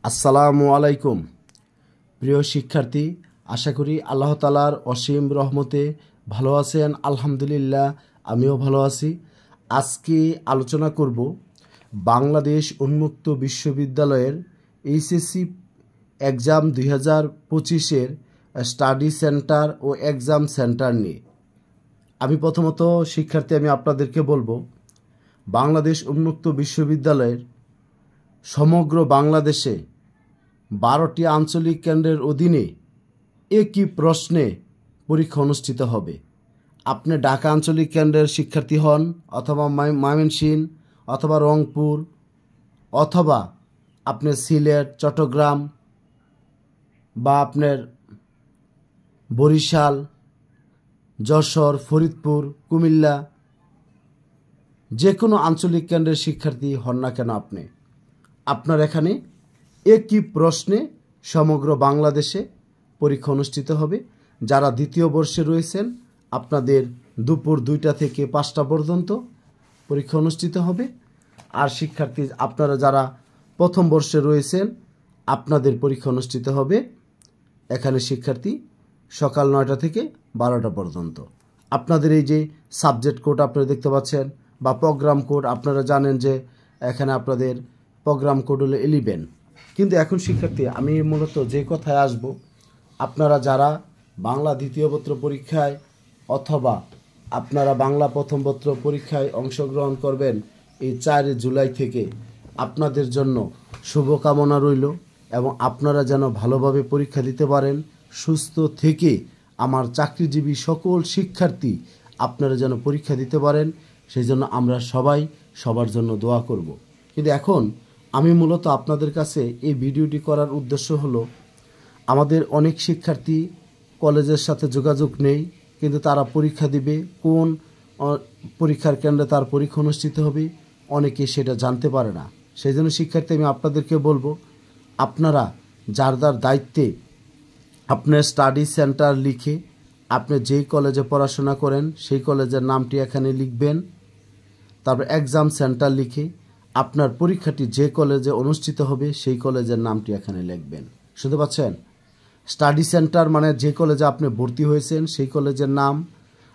আসসালামু আলাইকুম প্রিয় শিক্ষার্থী, আশা করি আল্লাহ তাআলার অসীম রহমতে ভালো আছেন। আলহামদুলিল্লাহ, আমিও ভালো আছি। আজকে আলোচনা করব বাংলাদেশ উন্মুক্ত বিশ্ববিদ্যালয়ের এইচএসসি এক্সাম 2025-এর স্টাডি সেন্টার ও এক্সাম সেন্টার নিয়ে। আমি প্রথমত শিক্ষার্থী, আমি আপনাদেরকে বলবো, বাংলাদেশ উন্মুক্ত বিশ্ববিদ্যালয়ের সমগ্র বাংলাদেশে 12টি আঞ্চলিক কেন্দ্রের অধীনে একই প্রশ্নে পরীক্ষা অনুষ্ঠিত হবে। আপনি ঢাকা আঞ্চলিক কেন্দ্রের শিক্ষার্থী হন, অথবা ময়মনসিংহ, অথবা রংপুর, অথবা আপনি সিলেট, চট্টগ্রাম, বা আপনার বরিশাল, যশোর, ফরিদপুর, কুমিল্লা, যে কোনো আঞ্চলিক কেন্দ্রের শিক্ষার্থী হন না কেন, আপনার এখানে একই প্রশ্নে সমগ্র বাংলাদেশে পরীক্ষা অনুষ্ঠিত হবে। যারা দ্বিতীয় বর্ষে রয়েছেন, আপনাদের দুপুর 2টা থেকে 5টা পর্যন্ত পরীক্ষা অনুষ্ঠিত হবে। আর শিক্ষার্থী আপনারা যারা প্রথম বর্ষে রয়েছেন, আপনাদের পরীক্ষা অনুষ্ঠিত হবে এখানে শিক্ষার্থী সকাল 9টা থেকে 12টা পর্যন্ত। আপনাদের এই যে সাবজেক্ট কোড আপনারা দেখতে পাচ্ছেন, বা প্রোগ্রাম কোড, আপনারা জানেন যে এখানে আপনাদের প্রোগ্রাম কোড হলো 11। কিন্তু এখন শিক্ষার্থী, আমি মূলত যে কথায় আসব, আপনারা যারা বাংলা দ্বিতীয় পত্র পরীক্ষায় অথবা আপনারা বাংলা প্রথম পত্র পরীক্ষায় অংশগ্রহণ করবেন এই 4 জুলাই থেকে, আপনাদের জন্য শুভকামনা রইল এবং আপনারা যেন ভালোভাবে পরীক্ষা দিতে পারেন, সুস্থ থেকে আমার চাকরিজীবী সকল শিক্ষার্থী আপনারা যেন পরীক্ষা দিতে পারেন, সেই জন্য আমরা সবাই সবার জন্য দোয়া করব। কিন্তু এখন আমি মূলত আপনাদের কাছে এই ভিডিওটি করার উদ্দেশ্য হলো, আমাদের অনেক শিক্ষার্থী কলেজের সাথে যোগাযোগ নেই, কিন্তু তারা পরীক্ষা দিবে, কোন পরীক্ষার কেন্দ্রে তার পরীক্ষা অনুষ্ঠিত হবে অনেকে সেটা জানতে পারে না। সেই জন্য শিক্ষার্থী, আমি আপনাদেরকে বলবো, আপনারা যার যার দায়িত্বে আপনার স্টাডি সেন্টার লিখে আপনি যেই কলেজে পড়াশোনা করেন সেই কলেজের নামটি এখানে লিখবেন। তারপর এক্সাম সেন্টার লিখে আপনার পরীক্ষাটি যে কলেজে অনুষ্ঠিত হবে সেই কলেজের নামটি এখানে লিখবেন। শুনতে পাচ্ছেন? স্টাডি সেন্টার মানে যে কলেজে আপনি ভর্তি হয়েছেন সেই কলেজের নাম,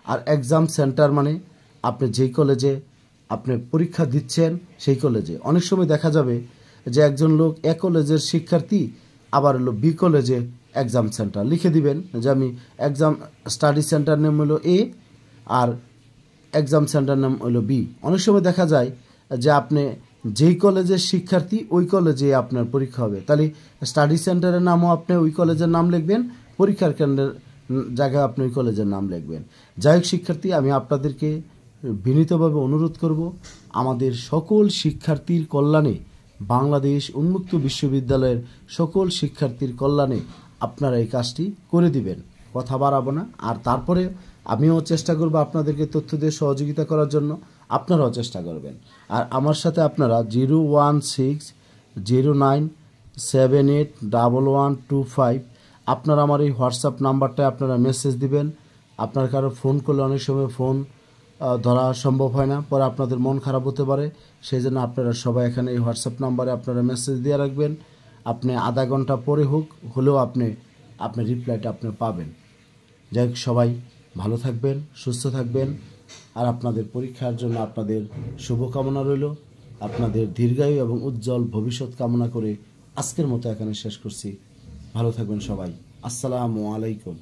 আর এক্সাম সেন্টার মানে আপনি যেই কলেজে আপনি পরীক্ষা দিচ্ছেন সেই কলেজে। অনেক সময় দেখা যাবে যে একজন লোক এ কলেজের শিক্ষার্থী, আবার হলো বি কলেজে এক্সাম সেন্টার লিখে দিবেন, যে আমি এক্সাম স্টাডি সেন্টার নাম হলো এ আর এক্সাম সেন্টার নাম হলো বি। অনেক সময় দেখা যায় যে আপনি যেই কলেজের শিক্ষার্থী ওই কলেজে আপনার পরীক্ষা হবে, তাহলে স্টাডি সেন্টারের নামও আপনি ওই কলেজের নাম লিখবেন, পরীক্ষার কেন্দ্রের জায়গায় আপনি ওই কলেজের নাম লিখবেন। যাই হোক শিক্ষার্থী, আমি আপনাদেরকে বিনীতভাবে অনুরোধ করব, আমাদের সকল শিক্ষার্থীর কল্যাণে, বাংলাদেশ উন্মুক্ত বিশ্ববিদ্যালয়ের সকল শিক্ষার্থীর কল্যাণে আপনারা এই কাজটি করে দিবেন। কথা বাড়াবো না। আর তারপরে আমিও চেষ্টা করব আপনাদেরকে তথ্য দিয়ে সহযোগিতা করার জন্য, আপনারাও চেষ্টা করবেন। আর আমার সাথে আপনারা 01609781125 আপনারা আমার এই হোয়াটসঅ্যাপ নাম্বারটায় আপনারা মেসেজ দিবেন। আপনার কারো ফোন করলে অনেক সময় ফোন ধরা সম্ভব হয় না, পরে আপনাদের মন খারাপ হতে পারে, সেই জন্য আপনারা সবাই এখানে এই হোয়াটসঅ্যাপ নাম্বারে আপনারা মেসেজ দিয়ে রাখবেন। আপনি আধা ঘন্টা পরে হলেও আপনি রিপ্লাইটা আপনি পাবেন। যাই হোক, সবাই ভালো থাকবেন, সুস্থ থাকবেন, আর আপনাদের পরীক্ষার জন্য আপনাদের শুভকামনা রইল। আপনাদের দীর্ঘায়ু এবং উজ্জ্বল ভবিষ্যৎ কামনা করে আজকের মতো এখানে শেষ করছি। ভালো থাকবেন সবাই। আসসালামু আলাইকুম।